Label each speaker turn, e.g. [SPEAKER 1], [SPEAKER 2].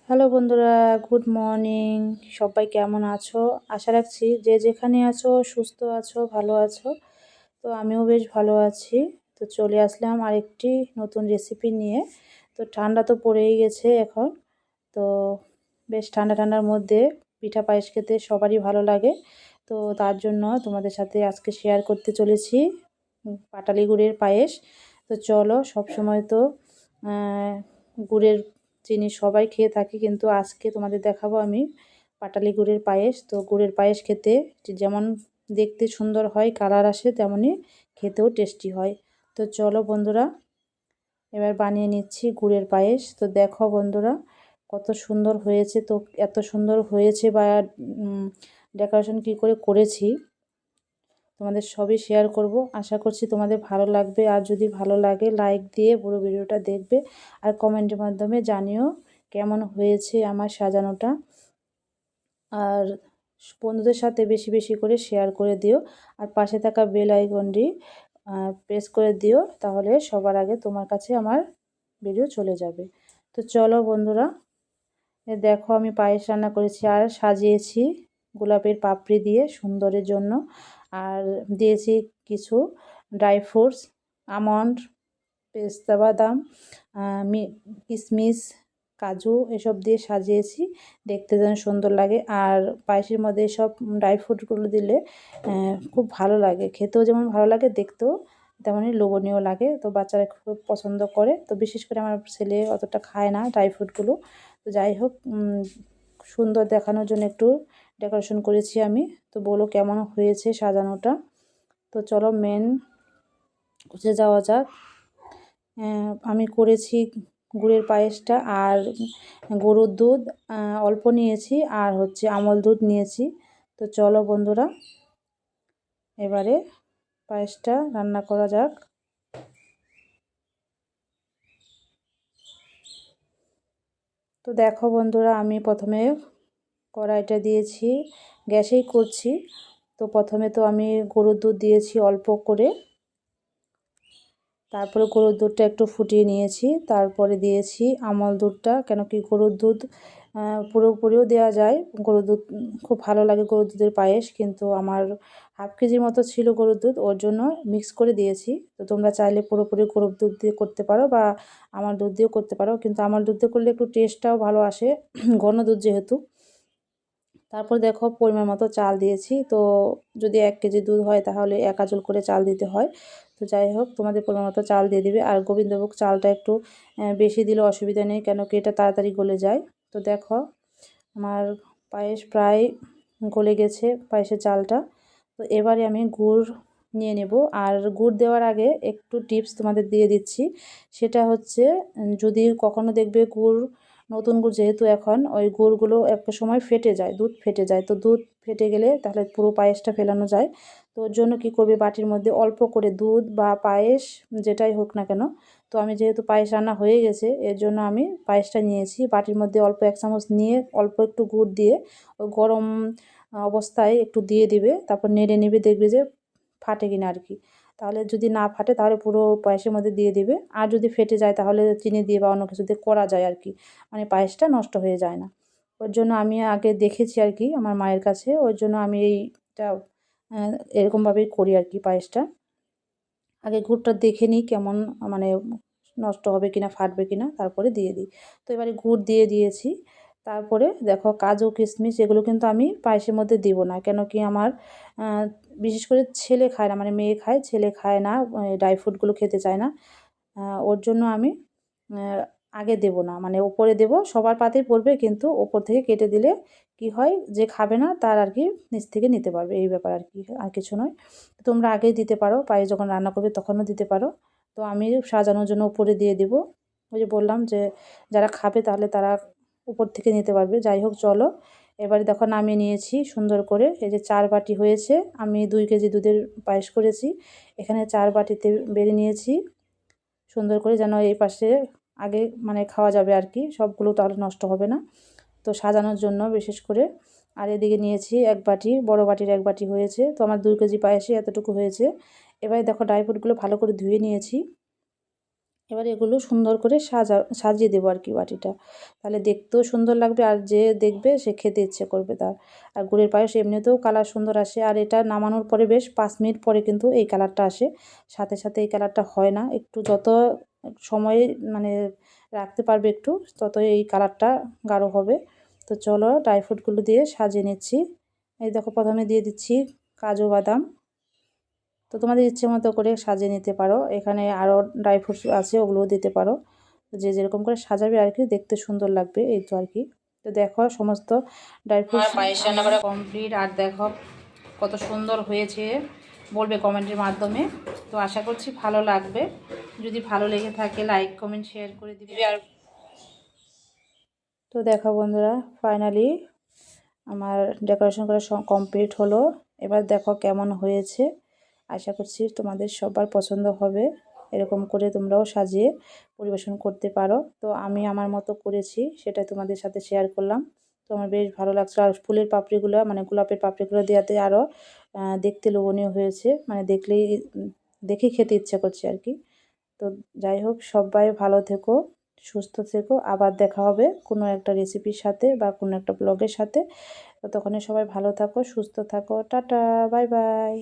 [SPEAKER 1] Hello বন্ধুরা, good morning. সবাই কেমন আছো? আশা রাখছি যে যেখানে আছো সুস্থ আছো, ভালো আছো। তো আমিও বেশ ভালো আছি। তো চলে আসলাম আরেকটি নতুন রেসিপি নিয়ে। তো ঠান্ডা তো পড়েই গেছে এখন। তো বেশ ঠান্ডা ঠান্ডার মধ্যে পিঠা পায়েস খেতে সবারই ভালো লাগে। তো তার জন্য তোমাদের সাথে আজকে শেয়ার করতে চলেছি পাটালি গুড়ের পায়েস। তো চলো, সবসময় তো গুড়ের জিনিস সবাই খেয়ে থাকি, কিন্তু আজকে তোমাদের দেখাবো আমি পাটালি গুড়ের পায়েস। তো গুড়ের পায়েস খেতে যেমন দেখতে সুন্দর হয়, কালার আসে, তেমনই খেতেও টেস্টি হয়। তো চলো বন্ধুরা, এবার বানিয়ে নিচ্ছি গুড়ের পায়েস। তো দেখো বন্ধুরা, কত সুন্দর হয়েছে। তো এত সুন্দর হয়েছে বা ডেকোরেশন কী করে করেছি তোমাদের সবই শেয়ার করব। আশা করছি তোমাদের ভালো লাগবে। আর যদি ভালো লাগে লাইক দিয়ে পুরো ভিডিওটা দেখবে, আর কমেন্টের মাধ্যমে জানিও কেমন হয়েছে আমার সাজানোটা। আর বন্ধুদের সাথে বেশি বেশি করে শেয়ার করে দিও। আর পাশে থাকা বেল আইকনটি প্রেস করে দিও, তাহলে সবার আগে তোমার কাছে আমার ভিডিও চলে যাবে। তো চলো বন্ধুরা, দেখো আমি পায়েস রান্না করেছি আর সাজিয়েছি গোলাপের পাপড়ি দিয়ে সুন্দরের জন্য। আর দিয়েছি কিছু ড্রাই ফ্রুটস, আমন্ড, পেস্তা বাদাম, কিশমিশ, কাজু, এসব দিয়ে সাজিয়েছি দেখতে যেন সুন্দর লাগে। আর পায়েসের মধ্যে সব ড্রাই ফ্রুটগুলো দিলে খুব ভালো লাগে, খেতেও যেমন ভালো লাগে, দেখতেও তেমনই লোভনীয় লাগে। তো বাচ্চারা খুব পছন্দ করে। তো বিশেষ করে আমার ছেলে অতটা খায় না ড্রাই ফ্রুটগুলো। তো যাই হোক, সুন্দর দেখানোর জন্য একটু ডেকোরেশন করেছি আমি। তো বলো কেমন হয়েছে সাজানোটা। তো চলো মেন কোর্সে যাওয়া যাক। আমি করেছি গুড়ের পায়েসটা, আর গরুর দুধ অল্প নিয়েছি, আর হচ্ছে আমল দুধ নিয়েছি। তো চলো বন্ধুরা, এবারে পায়েসটা রান্না করা যাক। তো দেখো বন্ধুরা, আমি প্রথমে কড়াইটা দিয়েছি, গ্যাসেই করছি। তো প্রথমে তো আমি গরুর দুধ দিয়েছি অল্প করে, তারপরে গরুর দুধটা একটু ফুটিয়ে নিয়েছি, তারপরে দিয়েছি আমল দুধটা। কেন কি গরুর দুধ পুরোপুরিও দেওয়া যায়, গরুর দুধ খুব ভালো লাগে গরুর দুধের পায়েস, কিন্তু আমার হাফ কেজির মতো ছিল গরুর দুধ, ওর জন্য মিক্স করে দিয়েছি। তো তোমরা চাইলে পুরোপুরি গরুর দুধ দিয়ে করতে পারো বা আমার দুধ দিয়েও করতে পারো, কিন্তু আমার দুধ দিয়ে করলে একটু টেস্টটাও ভালো আসে, ঘন দুধ যেহেতু। তারপর দেখো পরিমাণ মতো চাল দিয়েছি। তো যদি 1 কেজি দুধ হয় তাহলে 1 আঁচল করে চাল দিতে হয়। তো যাই হোক, তোমাদের পরিমাণ মতো চাল দিয়ে দিবে। আর গোবিন্দভোগ চালটা একটু বেশি দিলে অসুবিধা নেই, কেন কি এটা তাড়াতাড়ি গলে যায়। তো দেখো আমার পায়েস প্রায় গলে গেছে, পায়েসের চালটা। তো এবারে আমি গুড় নিয়ে নেব। আর গুড় দেওয়ার আগে একটু টিপস তোমাদের দিয়ে দিচ্ছি। সেটা হচ্ছে, যদি কখনো দেখবে গুড়, নতুন গুড় যেহেতু, এখন ওই গুড়গুলো একটা সময় ফেটে যায়, দুধ ফেটে যায়। তো দুধ ফেটে গেলে তাহলে পুরো পায়েসটা ফেলানো যায়। তো ওর জন্য কী করবে, বাটির মধ্যে অল্প করে দুধ বা পায়েস যেটাই হোক না কেন। তো আমি যেহেতু পায়েস রান্না হয়ে গেছে, এর জন্য আমি পায়েসটা নিয়েছি বাটির মধ্যে অল্প 1 চামচ নিয়ে, অল্প একটু গুড় দিয়ে ওই গরম অবস্থায় একটু দিয়ে দিবে, তারপর নেড়ে নিবে, দেখবে যে ফাটে কিনা আর কি। তাহলে যদি না ফাটে তাহলে পুরো পায়েসের মধ্যে দিয়ে দিবে। আর যদি ফেটে যায় তাহলে চিনি দিয়ে বা অন্য কিছু দিয়ে করা যায় আর কি, মানে পায়েসটা নষ্ট হয়ে যায় না। ওর জন্য আমি আগে দেখেছি আর কি আমার মায়ের কাছে, ওর জন্য আমি এইটা এরকমভাবেই করি আর কি পায়েসটা। আগে গুড়টা দেখে নিই কেমন, মানে নষ্ট হবে কিনা, ফাটবে কিনা, তারপরে দিয়ে দিই। তো এবারে গুড় দিয়ে দিয়েছি। তারপরে দেখো কাজু কিশমিশ এগুলো কিন্তু আমি পায়েসের মধ্যে দিব না, কেন কি আমার বিশেষ করে ছেলে খায় না, মানে মেয়ে খায়, ছেলে খায় না, ড্রাই ফ্রুটগুলো খেতে চায় না। ওর জন্য আমি আগে দেব না, মানে ওপরে দেব, সবার পাতেই পড়বে, কিন্তু ওপর থেকে কেটে দিলে কি হয়, যে খাবে না তার আর কি নিচ থেকে নিতে পারবে, এই ব্যাপার আর কি, আর কিছু নয়। তোমরা আগেই দিতে পারো, পায়েস যখন রান্না করবে তখনও দিতে পারো। তো আমি সাজানোর জন্য উপরে দিয়ে দেব। ওই যে বললাম যে যারা খাবে তাহলে তারা উপর থেকে নিতে পারবে। যাই হোক চলো, এবারে দেখো নামিয়ে নিয়েছি সুন্দর করে। এই যে 4 বাটি হয়েছে, আমি 2 কেজি দুধের পায়েস করেছি, এখানে 4 বাটিতে বেড়ে নিয়েছি সুন্দর করে, যেন এই পাশে আগে মানে খাওয়া যাবে আর কি, সবগুলো তাহলে নষ্ট হবে না। তো সাজানোর জন্য বিশেষ করে। আর এদিকে নিয়েছি 1 বাটি, বড় বাটির 1 বাটি হয়েছে। তো আমার 2 কেজি পায়েসে এতটুকু হয়েছে। এবারে দেখো ড্রাই ফ্রুটগুলো ভালো করে ধুয়ে নিয়েছি। এবার এগুলো সুন্দর করে সাজিয়ে দেবো আর কি বাটিটা, তাহলে দেখতেও সুন্দর লাগবে আর যে দেখবে সে খেতে ইচ্ছে করবে তার। আর গুড়ের পায়েস এমনিতেও কালার সুন্দর আসে, আর এটা নামানোর পরে বেশ 5 মিনিট পরে কিন্তু এই কালারটা আসে, সাথে সাথে এই কালারটা হয় না। একটু যত সময় মানে রাখতে পারবে একটু, তত এই কালারটা গাঢ় হবে। তো চলো ড্রাই ফ্রুটগুলো দিয়ে সাজিয়ে নিচ্ছি। এই দেখো প্রথমে দিয়ে দিচ্ছি কাজু বাদাম, তো তোমাদের ইচ্ছে মতো করে সাজিয়ে নিতে পারো, এখানে আরও ড্রাই ফ্রুটস আছে ওগুলোও দিতে পারো, যে যেরকম করে সাজাবে আর কি, দেখতে সুন্দর লাগবে এই তো আর কি। তো দেখো সমস্ত ড্রাই ফ্রুটস পায়েস রান্না করা কমপ্লিট, আর দেখো কত সুন্দর হয়েছে বলবে কমেন্টের মাধ্যমে। তো আশা করছি ভালো লাগবে, যদি ভালো লেগে থাকে লাইক কমেন্ট শেয়ার করে দিবে। আর তো দেখো বন্ধুরা ফাইনালি আমার ডেকোরেশন করা কমপ্লিট হলো। এবার দেখো কেমন হয়েছে, আশা করছি তোমাদের সবার পছন্দ হবে। এরকম করে তোমরাও সাজিয়ে পরিবেশন করতে পারো। তো আমি আমার মতো করেছি, সেটা তোমাদের সাথে শেয়ার করলাম। তো আমার বেশ ভালো লাগছে, আর ফুলের পাপড়িগুলো মানে গোলাপের পাপড়িগুলো দেওয়াতে আরও দেখতে লোভনীয় হয়েছে, মানে দেখলেই দেখেই খেতে ইচ্ছা করছে আর কি। তো যাই হোক, সবাই ভালো থেকো, সুস্থ থেকো, আবার দেখা হবে কোনো একটা রেসিপির সাথে বা কোনো একটা ব্লগের সাথে। ততক্ষণে সবাই ভালো থাকো, সুস্থ থাকো, টাটা, বাই বাই।